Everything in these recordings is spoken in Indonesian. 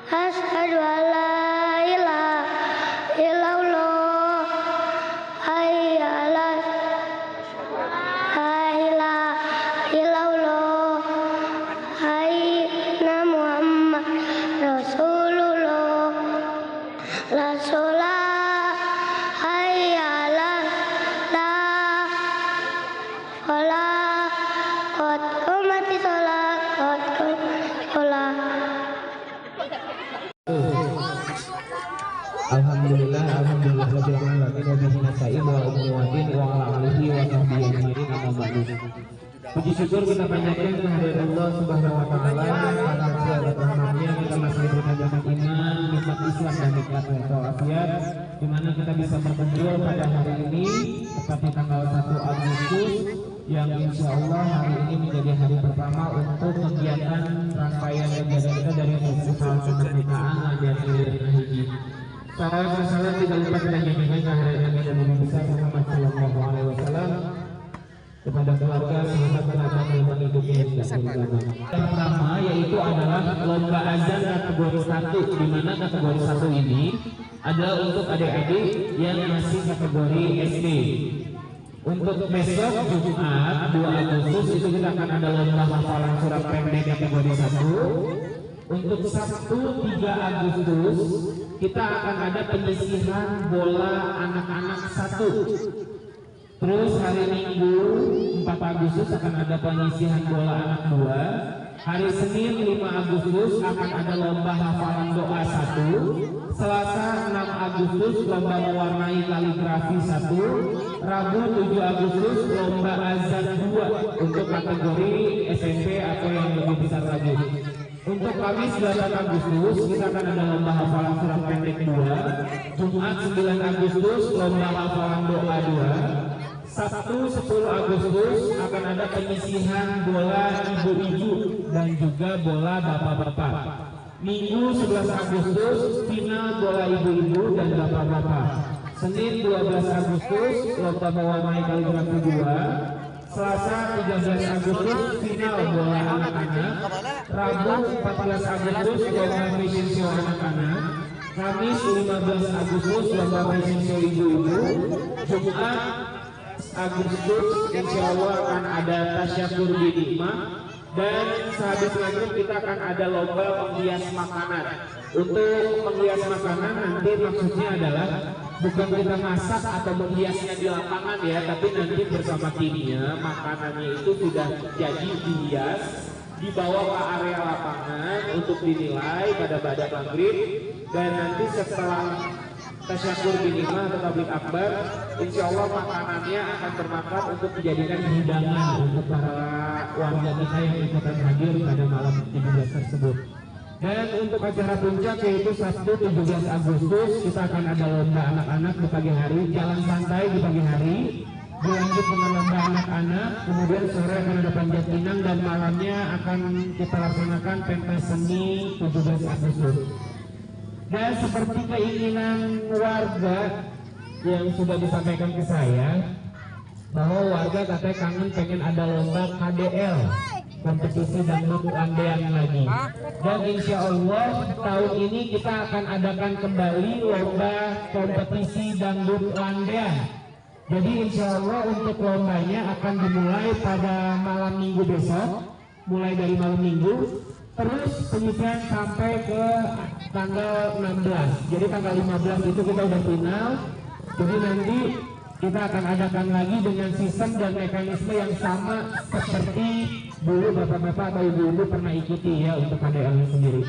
Asyhadu an la ilaha illallah. Hayya 'alas la ilaha illallah. Hayya Muhammad Rasulullah. La sholat hayya 'alas falah. Qad qamatis shalah qad qamatis shalah. Alhamdulillah rabbil alamin wa bihi nasta'in wa umuwatin wa ala alihi wa sahbihi ajmain amma ba'du. Puji syukur kita panjatkan kehadirat Allah Subhanahu wa taala karena segala rahmatnya kita masih diberikan nikmat iman, nikmat Islam dan nikmat walafiat, di mana kita bisa berkumpul pada hari ini tepat di tanggal 1 Agustus yang insya Allah hari ini menjadi hari pertama untuk kegiatan rangkaian kegiatan kita dari festival kemerdekaan Nahdlatul Haji. Salam tidak lupa kita nyanyikan kehadiran Nabi dan Nabi besar Muhammad Sallallahu Alaihi Wasallam kepada keluarga, sahabat, kerabat yang mengikuti hingga akhir zaman. Yang pertama yaitu adalah lomba azan kategori 1, di mana kategori 1 ini adalah untuk adik-adik yang masih kategori SD. Untuk besok Jumat 2 Agustus itu kita akan ada lomba hafalan surat pendek kategori 1. Untuk Sabtu 3 Agustus kita akan ada penyisihan bola anak-anak 1. Terus hari Minggu 4 Agustus akan ada penyisihan bola anak 2. Hari Senin 5 Agustus akan ada lomba hafalan doa 1. Selasa 6 Agustus lomba mewarnai kaligrafi 1. Rabu 7 Agustus lomba azan 2 untuk kategori SMP atau yang lebih besar lagi. Untuk Kamis 8 Agustus kita akan ada lomba hafalan surat pendek 2. Jumat 9 Agustus lomba hafalan doa 2. Sabtu 10 Agustus akan ada penyisihan bola ibu-ibu dan juga bola bapak-bapak. Minggu 11 Agustus final bola ibu-ibu dan bapak-bapak. Senin 12 Agustus lomba mewarnai kaligrafi 2. Selasa 13 Agustus final bola anak-anak. Rabu 14 Agustus lomba fashion show anak-anak. Kamis 15 Agustus lomba fashion show ibu-ibu. Jumat Agustus insya Allah akan ada tasyakur binikmah. Dan sehabis maghrib kita akan ada lomba menghias makanan. Untuk menghias makanan nanti maksudnya adalah bukan kita masak atau menghiasnya di lapangan ya, tapi nanti bersama timnya makanannya itu sudah jadi dihias, dibawa ke area lapangan untuk dinilai pada maghrib. Dan nanti setelah tasyakur binikmah atau tablik akbar, insya Allah makanannya akan bermanfaat untuk dijadikan hidangan untuk para warga kita yang ikutan hadir pada malam 17 tersebut. Dan untuk acara puncak yaitu Sabtu 17 Agustus kita akan ada lomba anak-anak di pagi hari, jalan santai di pagi hari, dilanjut dengan lomba anak-anak, kemudian sore akan ada panjat pinang dan malamnya akan kita laksanakan pentas seni 17 Agustus. Dan seperti keinginan warga yang sudah disampaikan ke saya, bahwa warga katanya kangen pengen ada lomba KDL, kompetisi dangdut landean lagi. Dan insya Allah tahun ini kita akan adakan kembali lomba kompetisi dangdut landean. Jadi insya Allah untuk lombanya akan dimulai pada malam minggu besok, mulai dari malam minggu, terus penyisihan sampai ke tanggal 16. Jadi tanggal 15 itu kita udah final. Jadi nanti kita akan adakan lagi dengan sistem dan mekanisme yang sama seperti dulu bapak-bapak atau ibu-ibu pernah ikuti ya untuk KDL sendiri.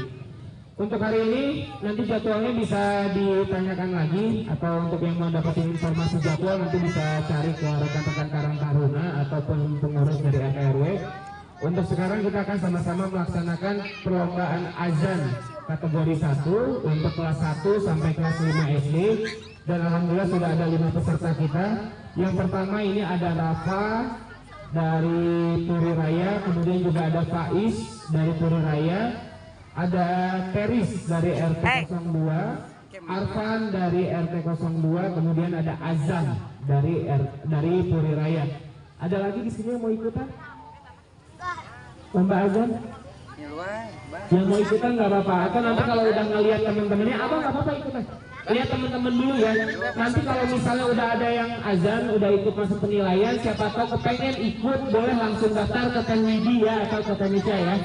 Untuk hari ini nanti jadwalnya bisa ditanyakan lagi, atau untuk yang mau dapetin informasi jadwal nanti bisa cari ke rekan-rekan Karang Taruna ataupun pengurus dari RT RW. Untuk sekarang kita akan sama-sama melaksanakan perlombaan azan kategori 1 untuk kelas 1 sampai kelas 5 SD. Dan alhamdulillah sudah ada 5 peserta kita. Yang pertama ini ada Rafa dari Puri Raya, kemudian juga ada Faiz dari Puri Raya, ada Teris dari RT 02, Arfan dari RT 02, kemudian ada Azam dari Puri Raya. Ada lagi di sini yang mau ikutan lomba azan? Yang mau ikutan nggak apa-apa, atau nanti kalau udah ngelihat teman-temannya, abang nggak apa-apa ikutan. Lihat teman-teman dulu ya. Nanti kalau misalnya udah ada yang azan, udah ikut masuk penilaian, siapa tahu kepengen ikut, boleh langsung daftar ke Teh Widi ya atau ke Teh Nisha ya.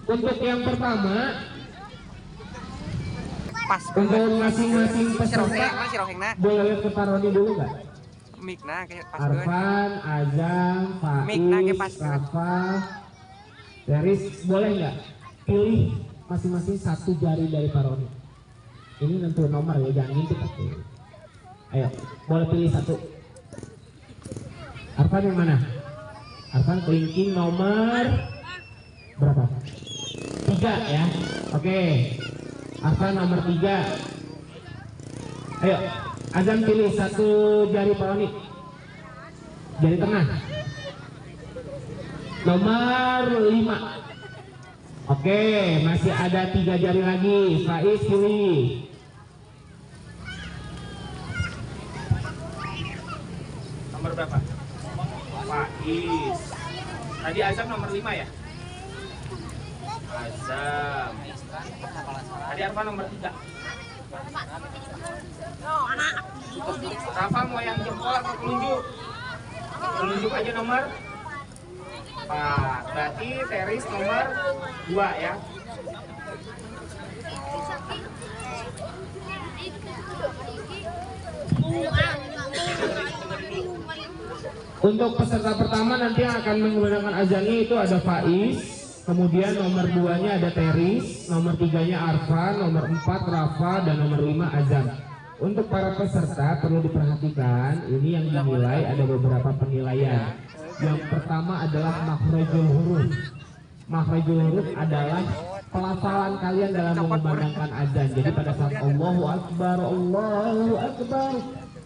Untuk yang pertama, untuk masing-masing peserta, boleh lihat ke Pak Roni dulu nggak? Arfan, Azam, Faiz, Rafa, Teris, boleh nggak pilih masing-masing satu jari dari Pak Roni? Ini nentu nomor ya, jangan ngintip. Ayo, boleh pilih satu. Arfan yang mana? Arfan kelingking nomor berapa? 3 ya. Oke. Arfan nomor 3. Ayo, Azam pilih satu jari Pak Roni. Jari tengah. Nomor 5. Oke, masih ada 3 jari lagi. Faiz pilih. Nomor berapa? Faiz. Tadi Azam nomor 5 ya? Azam. Tadi Arfan nomor 3. Rafa mau yang jempol atau telunjuk? Telunjuk aja nomor 4. Berarti Teris nomor 2 ya. Untuk peserta pertama nanti yang akan menggunakan azannya itu ada Faiz, kemudian nomor 2-nya ada Teris, nomor 3-nya Arfan, nomor 4 Rafa, dan nomor 5 Azam. Untuk para peserta perlu diperhatikan, ini yang dinilai ada beberapa penilaian. Yang pertama adalah makhrajul huruf. Makhrajul huruf adalah pelafalan kalian dalam mengumandangkan azan. Jadi pada saat Allahu Akbar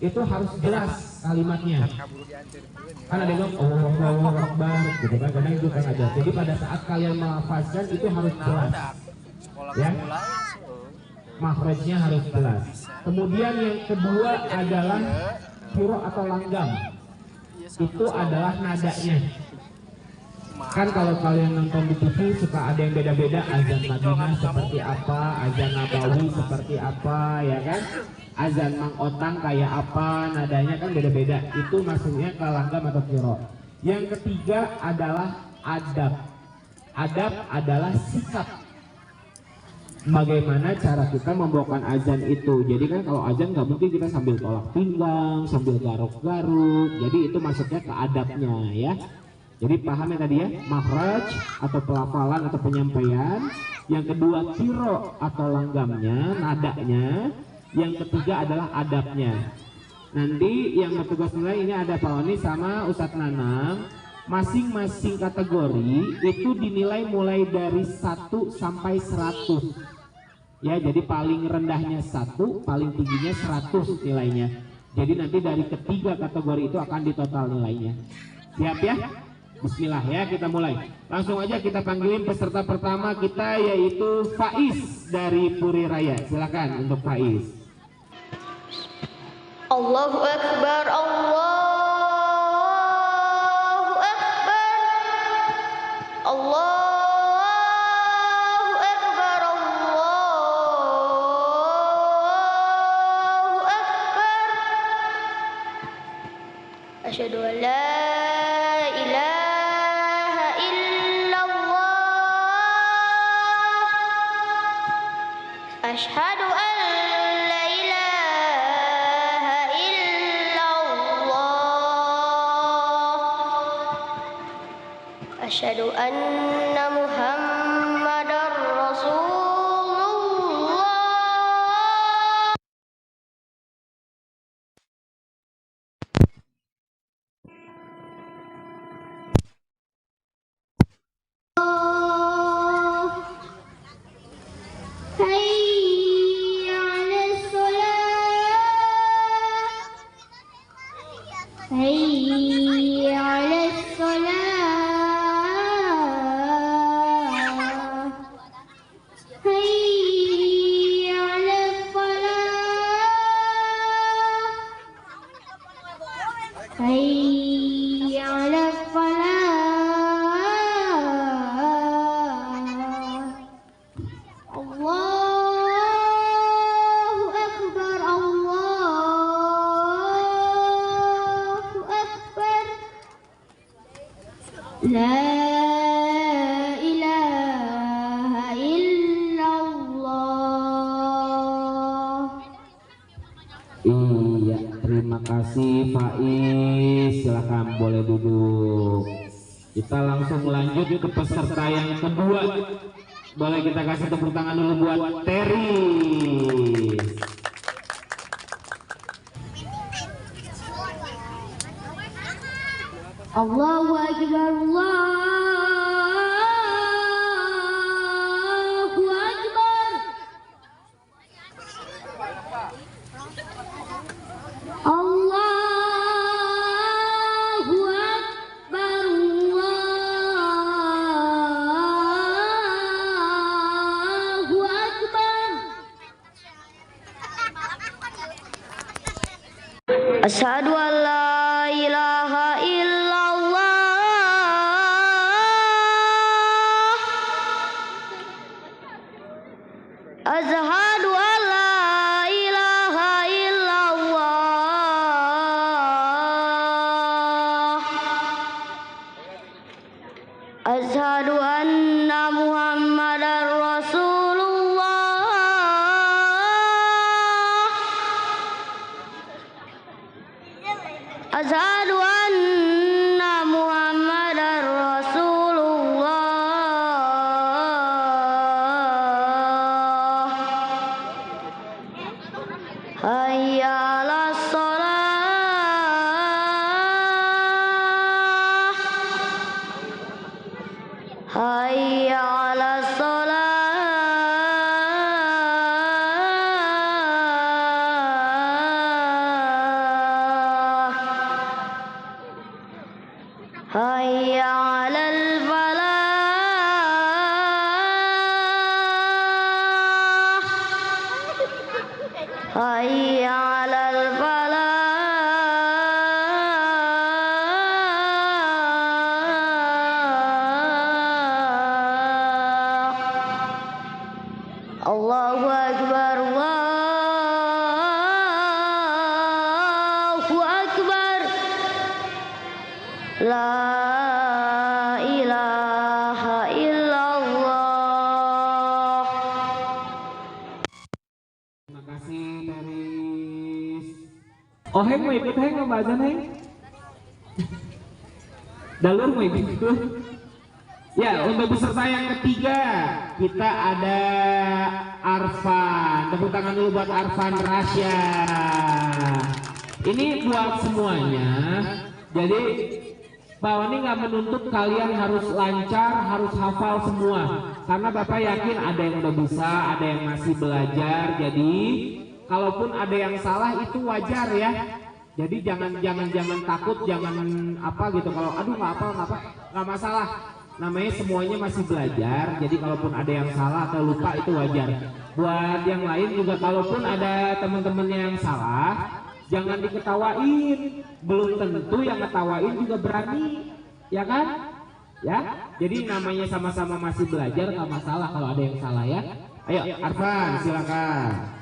itu harus jelas kalimatnya. Kan ada yang Allahu Akbar gitu kan, kadang itu kan ada. Jadi pada saat kalian melafazkan itu harus jelas. Ya. Makhrajnya harus jelas. Kemudian yang kedua adalah qira atau langgam. Itu adalah nadanya. Kan kalau kalian nonton di TV suka ada yang beda-beda, azan Madinah seperti apa, azan Nabawi seperti apa, ya kan? Azan Mang Otang kayak apa, nadanya kan beda-beda. Itu maksudnya ke langgam atau qira. Yang ketiga adalah adab. Adab adalah sikap. Bagaimana cara kita membawakan azan itu. Jadi kan kalau azan nggak mungkin kita sambil tolak pinggang, sambil garuk-garuk. Jadi itu maksudnya ke adabnya ya. Jadi paham ya tadi ya, makhraj atau pelafalan atau penyampaian. Yang kedua qira atau langgamnya, nadanya. Yang ketiga adalah adabnya. Nanti yang bertugas nilai ini ada Pak Oni sama Ustadz Nanang. Masing-masing kategori itu dinilai mulai dari 1 sampai 100. Ya, jadi paling rendahnya 1, paling tingginya 100 nilainya. Jadi nanti dari ketiga kategori itu akan ditotal nilainya. Siap ya? Bismillah ya, kita mulai. Langsung aja kita panggilin peserta pertama kita, yaitu Faiz dari Puri Raya. Silakan untuk Faiz. Allahu Akbar, Allahu Akbar, Allahu Akbar, Allahu Akbar. Asyhadu an la ilaha illallah, asyhadu an la ilaha illallah, asyhadu anna Muhammadar Rasulullah. Hayya 'alas shalah, hayya 'alas shalah, hayya 'alal falah, hayya 'alal falah. Allahu Akbar, Allahu Akbar. La ilaha illallah. Iya, terima kasih Faiz. Silakan boleh duduk. Kita langsung lanjut ke peserta yang kedua. Boleh kita kasih tepuk tangan dulu buat Terry. Allahu Akbar, Allahu Akbar. Allahu Akbar, Allahu Akbar. Asyhadu an la ilaha illallah. Asyhadu an la ilaha illallah. Asyhadu anna Muhammadar Rasulullah. Asyhadu anna Muhammadar Rasulullah. Hayya 'alas shalah. Hayya 'alas shalah. Hayya 'alal falah. Hayya 'alal falah. Allahu Akbar, Allahu Akbar. La ilaha illallah. Terima kasih Teris. Oh Heng mau ikut Heng lomba azan Heng? Dalur mau ikut? Ya, untuk peserta yang ketiga kita ada Arfan. Tepuk tangan dulu buat Arfan Rasya. Ini buat semuanya. Jadi Pak Wani nggak menuntut kalian harus lancar, harus hafal semua. Karena Bapak yakin ada yang udah bisa, ada yang masih belajar. Jadi kalaupun ada yang salah itu wajar ya. Jadi jangan takut, jangan apa gitu. Kalau aduh nggak masalah. Namanya semuanya masih belajar. Jadi kalaupun ada yang salah atau lupa itu wajar. Buat yang lain juga kalaupun ada teman-temannya yang salah, jangan diketawain. Belum tentu yang ngetawain juga berani, ya kan? Ya. Jadi namanya sama-sama masih belajar, nggak masalah kalau ada yang salah ya. Ayo Arfan silakan.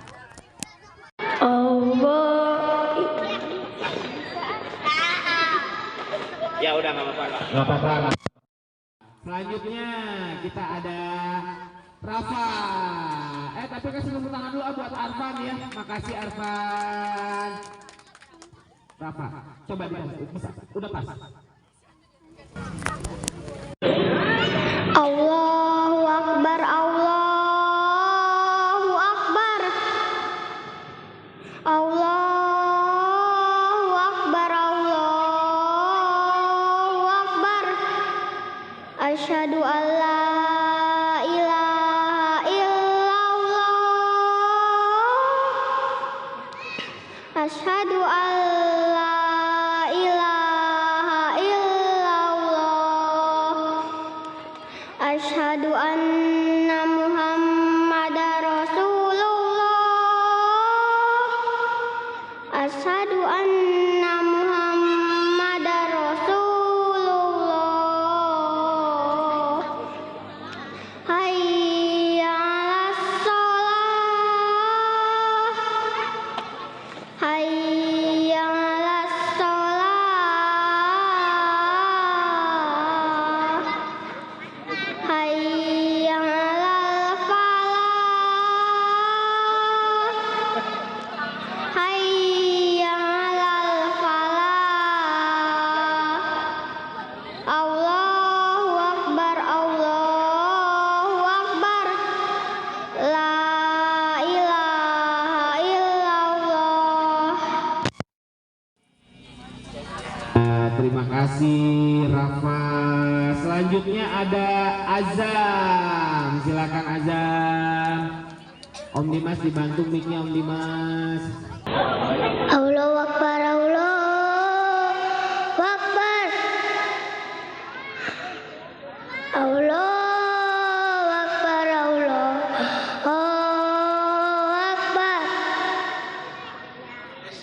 Ya udah nggak apa-apa. Selanjutnya kita ada Rafa. Tapi kasih tepuk tangan dulu buat Arfan ya. Makasih Arfan. Rafa, coba bisa. Udah pas. Allahu Akbar, Allahu Akbar. Allahu Akbar, Allahu Akbar. Asyhadu an la ilaha illallah. Asyhadu an la ilaha illallah. Asyhadu anna Muhammadar Rasulullah. Asyhadu anna Muhammadar Rasulullah. terima kasih Rafa. Selanjutnya ada Azam, silakan Azam. Om Dimas dibantu mic-nya Om Dimas. Allahu Akbar, Allahu Akbar. Allahu Akbar, Allahu Akbar.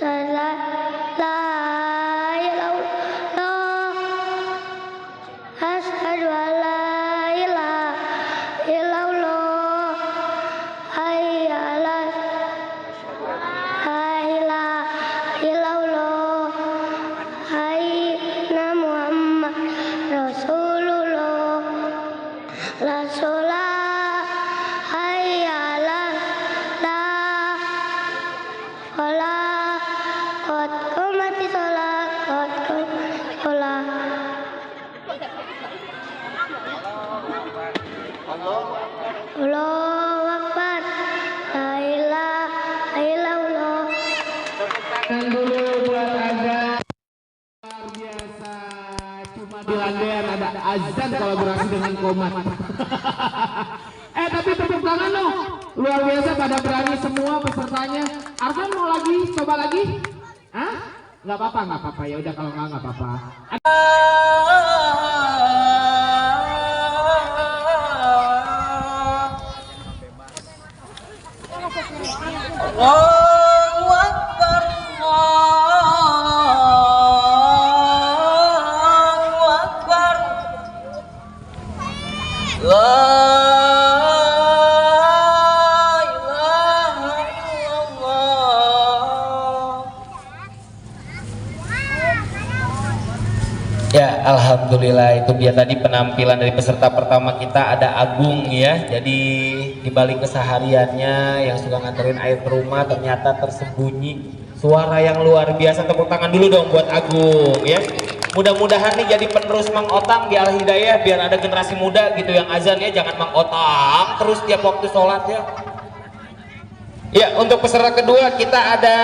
La ilaha illallah. Asyhadu an la ilaha illallah. Hayya 'alal illallah. Hayya Muhammad Rasulullah. La sholat hayya 'alal falah. Qad qamatis shalah, qad qamatis shalah. Allahu Akbar. La ilaha illallah. Tangan dulu buat Azam. Luar biasa. Cuma di landean ada azan kolaborasi dengan Komat. Tapi tepuk tangan dong. Luar biasa, pada berani semua pesertanya. Arfan mau lagi? Coba lagi? Hah? Nggak apa-apa. Ya udah kalau nggak apa-apa. Allahu Akbar, Allahu Akbar. La ilaha illallah. Ya, alhamdulillah, itu dia tadi penampilan dari peserta pertama kita, ada Agung ya. Jadi dibalik kesehariannya yang suka nganterin air ke rumah, ternyata tersembunyi suara yang luar biasa. Tepuk tangan dulu dong buat Agung ya. Mudah-mudahan nih jadi penerus Mang Otang di Al Hidayah, biar ada generasi muda gitu yang azan ya, jangan Mang Otang terus tiap waktu sholat ya. Ya, untuk peserta kedua kita ada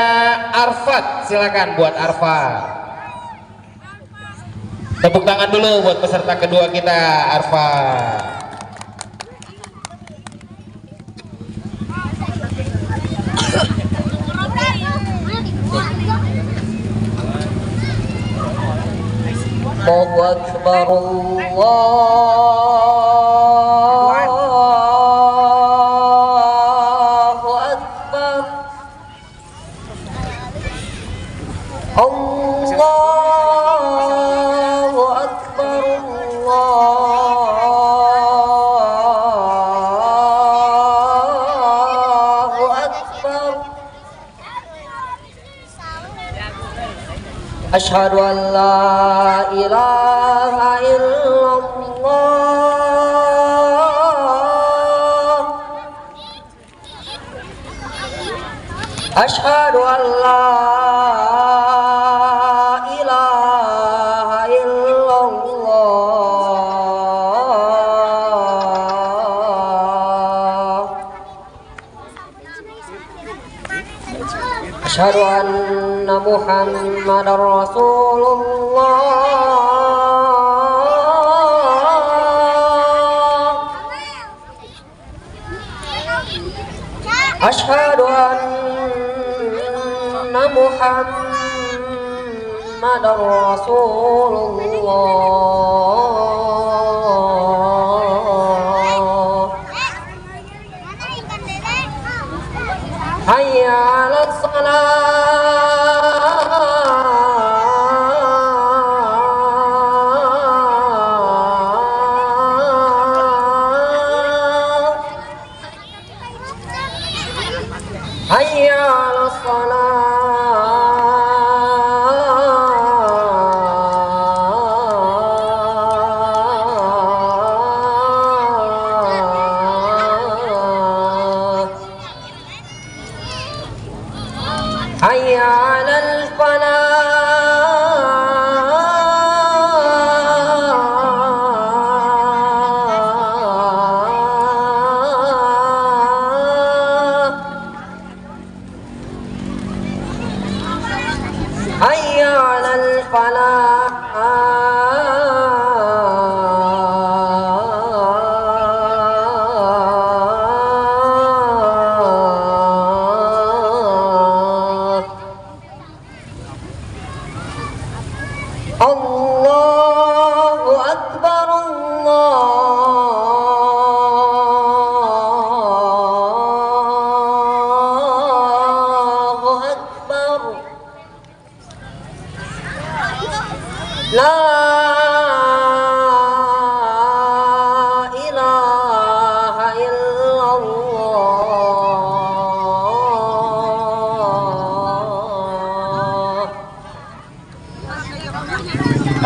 Arfat, silakan buat Arfat. Tepuk tangan dulu buat peserta kedua kita, Arfat. Allahu Akbar, Allahu Akbar. Allahu Akbar, Allahu Akbar. Asyhadu an la ilaha illallah. Asyhadu an la ilaha illallah. Asyhadu anna Muhammadar Rasulullah. Asyhadu anna Muhammadar Rasulullah. Hayya 'alas salah. Hayya 'alas salah. Hayya 'alal falah. Hayya 'alal falah.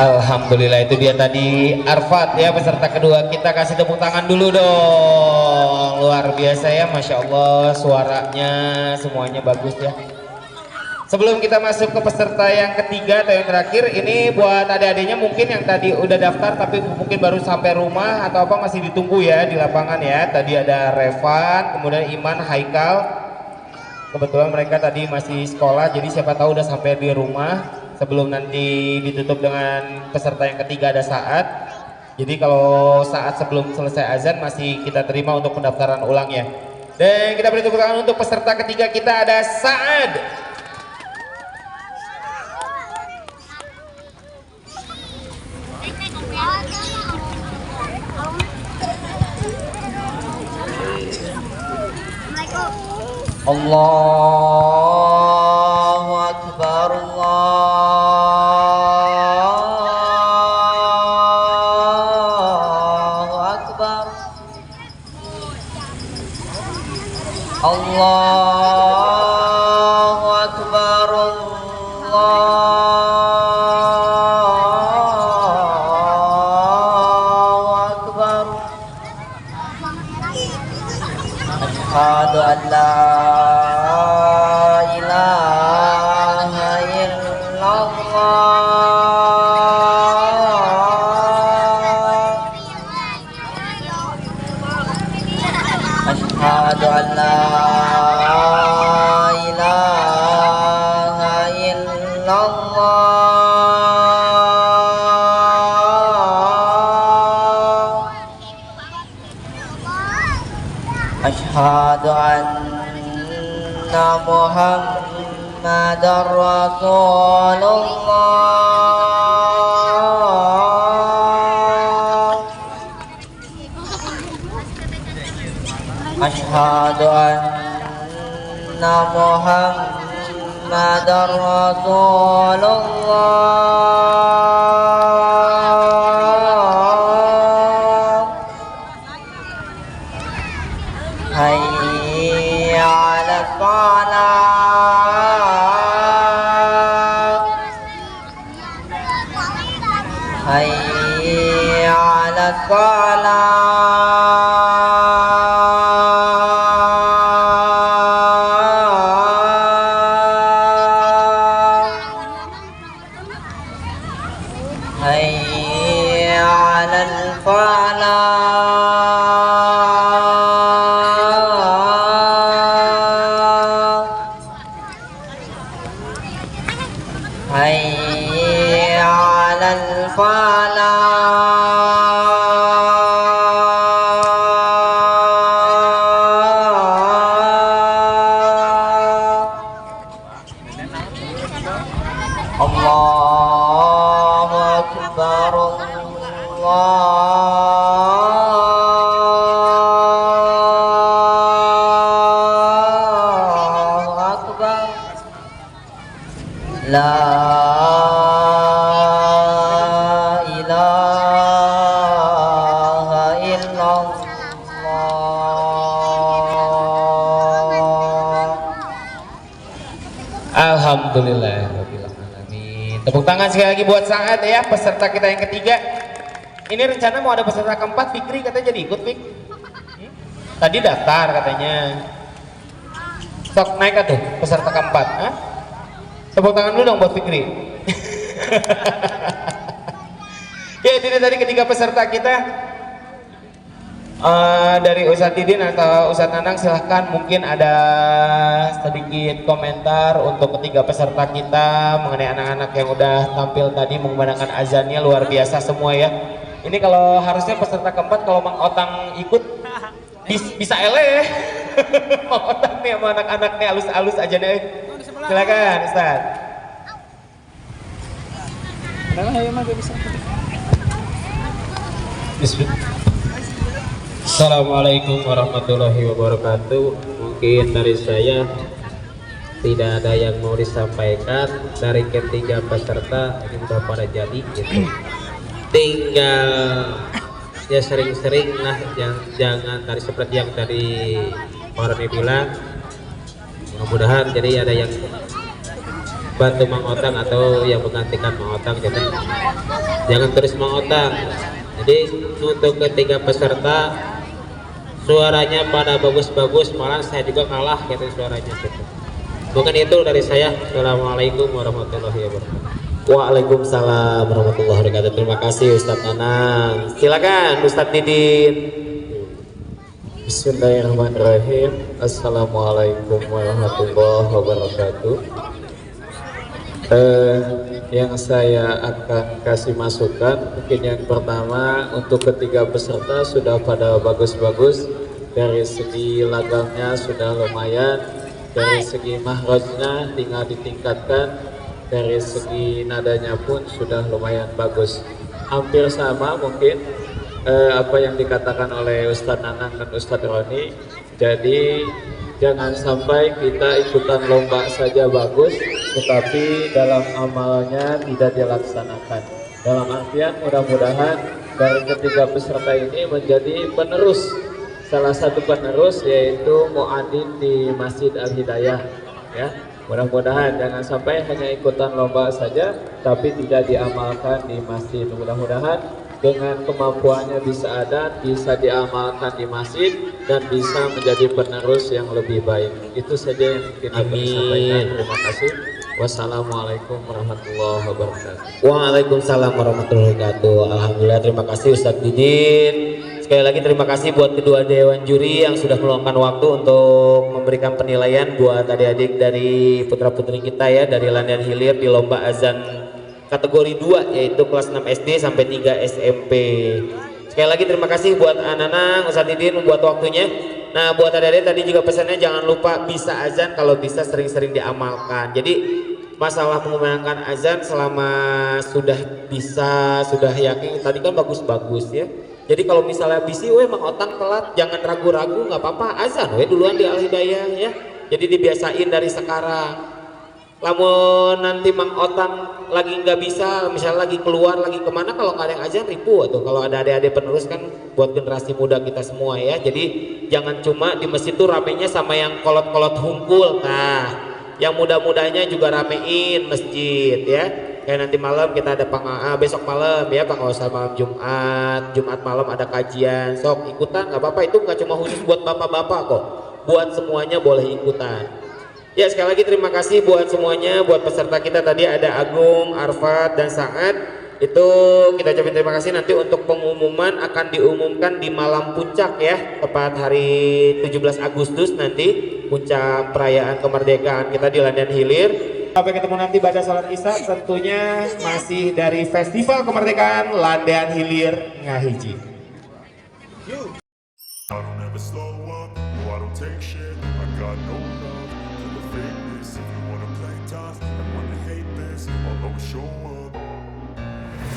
Alhamdulillah, itu dia tadi Arfat ya, peserta kedua kita. Kasih tepuk tangan dulu dong. Luar biasa ya, Masya Allah, suaranya semuanya bagus ya. Sebelum kita masuk ke peserta yang ketiga atau yang terakhir, ini buat adik-adiknya mungkin yang tadi udah daftar tapi mungkin baru sampai rumah atau apa, masih ditunggu ya di lapangan ya. Tadi ada Revan, kemudian Iman, Haikal. Kebetulan mereka tadi masih sekolah, jadi siapa tahu udah sampai di rumah sebelum nanti ditutup dengan peserta yang ketiga ada saat. Jadi kalau saat sebelum selesai azan masih kita terima untuk pendaftaran ulangnya. Dan kita beri tepuk tangan untuk peserta ketiga kita, ada Saad. Allahu Akbar, Allahu Akbar, Allahu Akbar, Allahu Akbar. Asyhadu an la ilaha illallah. Asyhadu an la ilaha illallah. Asyhadu anna Muhammadar Rasulullah. Asyhadu anna Muhammadar Rasulullah. Hayya 'alas shalah, hayya 'alas shalah, hayya 'alal falah, hayya 'alal falah. Allahu Akbar, Allahu Akbar. La ilaha illallah. Alhamdulillahirrahmanirrahim. Tepuk tangan sekali lagi buat Saad ya, peserta kita yang ketiga. Ini rencana mau ada peserta keempat, Fikri katanya jadi ikut, Fik. Tadi daftar katanya. Sok naik atuh peserta keempat. Hah? Tepuk tangan dulu dong buat Fikri. Ya, ini tadi ketiga peserta kita. Dari Ustadz Didin atau Ustadz Nanang, silahkan mungkin ada sedikit komentar untuk ketiga peserta kita mengenai anak-anak yang udah tampil tadi mengumandangkan azannya luar biasa semua ya. Ini kalau harusnya peserta keempat kalau Mang Otang ikut bisa ele. Mang Otang nih sama anak-anaknya halus-halus aja nih. Silakan Ustadz. Assalamualaikum warahmatullahi wabarakatuh. Mungkin dari saya tidak ada yang mau disampaikan. Dari ketiga peserta ini udah pada jadi gitu. Tinggal ya sering-sering lah, jangan tadi seperti yang tadi orang bilang. Mudah-mudahan jadi ada yang bantu Mang Otang atau yang menggantikan Mang Otang. Jadi jangan terus mengotang. Jadi untuk ketiga peserta suaranya pada bagus-bagus, malah saya juga kalah gitu suaranya gitu. Mungkin itu dari saya. Assalamualaikum warahmatullahi wabarakatuh. Waalaikumsalam warahmatullahi wabarakatuh. Terima kasih Ustadz Nanang. Silakan Ustadz Didin. Bismillahirrahmanirrahim. Assalamualaikum warahmatullahi wabarakatuh. Yang saya akan kasih masukan, mungkin yang pertama untuk ketiga peserta sudah pada bagus-bagus, dari segi lagamnya sudah lumayan, dari segi mahrajnya tinggal ditingkatkan, dari segi nadanya pun sudah lumayan bagus, hampir sama mungkin apa yang dikatakan oleh Ustadz Nanang dan Ustadz Roni. Jadi jangan sampai kita ikutan lomba saja bagus, tetapi dalam amalnya tidak dilaksanakan. Dalam artian mudah-mudahan dari ketiga peserta ini menjadi penerus, salah satu penerus yaitu muadzin di Masjid Al-Hidayah ya. Mudah-mudahan jangan sampai hanya ikutan lomba saja tapi tidak diamalkan di masjid. Mudah-mudahan dengan kemampuannya bisa ada, bisa diamalkan di masjid dan bisa menjadi penerus yang lebih baik. Itu saja yang mungkin dapat disampaikan. Terima kasih. Wassalamualaikum warahmatullahi wabarakatuh. Waalaikumsalam warahmatullahi wabarakatuh. Alhamdulillah, terima kasih Ustadz Didin. Sekali lagi terima kasih buat kedua dewan juri yang sudah meluangkan waktu untuk memberikan penilaian buat adik-adik dari putra-putri kita ya, dari Landian Hilir di lomba azan kategori 2 yaitu kelas 6 SD sampai 3 SMP. Sekali lagi terima kasih buat Ananang, Ustadz Didin buat waktunya. Nah buat adik-adik tadi juga pesannya jangan lupa bisa azan, kalau bisa sering-sering diamalkan. Jadi masalah mengumandangkan azan selama sudah bisa, sudah yakin tadi kan bagus-bagus ya. Jadi kalau misalnya bisi emang otang telat, jangan ragu-ragu, nggak apa-apa, azan duluan di Al-Hidayah ya. Jadi dibiasain dari sekarang. Lamun nanti Mang Otang lagi nggak bisa, misalnya lagi keluar lagi kemana, kalau nggak ada yang azan ribu tuh. Kalau ada adik-adik penerus kan buat generasi muda kita semua ya. Jadi jangan cuma di masjid tuh ramenya sama yang kolot-kolot hungkul. Nah, yang muda-mudanya juga ramein masjid ya. Kayak nanti malam kita ada besok malam ya pengawasan malam Jumat malam ada kajian, sok ikutan nggak apa-apa, itu nggak cuma khusus buat bapak-bapak kok, buat semuanya boleh ikutan. Ya sekali lagi terima kasih buat semuanya, buat peserta kita tadi ada Agung, Arfat dan Saad. Itu kita ucapin terima kasih. Nanti untuk pengumuman akan diumumkan di malam puncak ya, tepat hari 17 Agustus nanti puncak perayaan kemerdekaan kita di Landian Hilir. Sampai ketemu nanti pada salat Isya, tentunya masih dari Festival Kemerdekaan Landian Hilir Ngahiji. I don't ever slow up, no I don't take shit, I got no love for the fakeness. If you wanna play tough and wanna hate this, I'll always show up.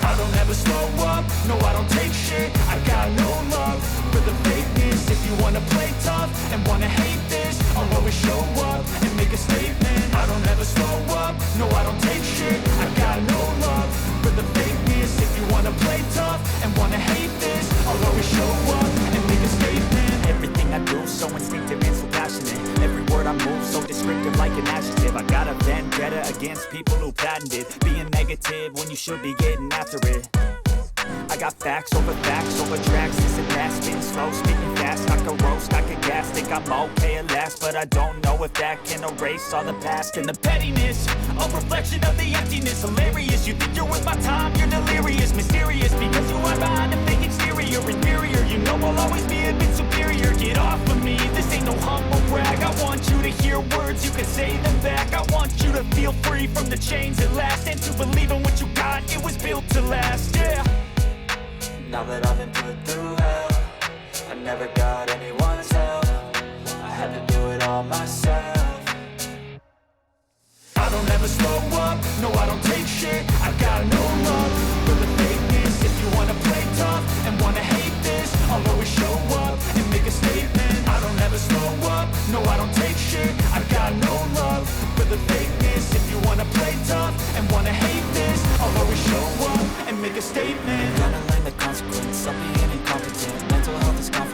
I don't ever slow up, no I don't take shit, I got no love for the fakeness. If you wanna play tough and wanna hate this, I'll always show up and make a statement. I don't ever slow up, no I don't take shit, I got no love for the fakeness. If you wanna play tough and wanna hate this, I'll always show up and make a statement. Everything I do so instinctive and so passionate. Every word I move so descriptive like an adjective. I got a vendetta against people who patented being negative when you should be getting after it. I got facts over tracks, this and that, spitting slow, speaking fast, I could roast, I could gas, think I'm okay at last, but I don't know if that can erase all the past and the pettiness, a reflection of the emptiness, hilarious, you think you're worth my time, you're delirious, mysterious, because you are behind a fake exterior, inferior, you know I'll always be a bit superior, get off of me, this ain't no humble brag, I want you to hear words, you can say them back, I want you to feel free from the chains at last, and to believe in what you got, it was built to last, yeah. Now that I've been put through hell, I never got anyone's help, I had to do it all myself. I don't ever slow up, no I don't take shit, I got no love for the fakeness. If you wanna play tough and wanna hate this, I'll always show up and make a statement. I don't ever slow up, no I don't take shit, I got no love for the fakeness. If you wanna play tough and wanna hate this, I'll always show up and make a statement. Gonna learn the consequence of being incompetent. Mental health is confidence.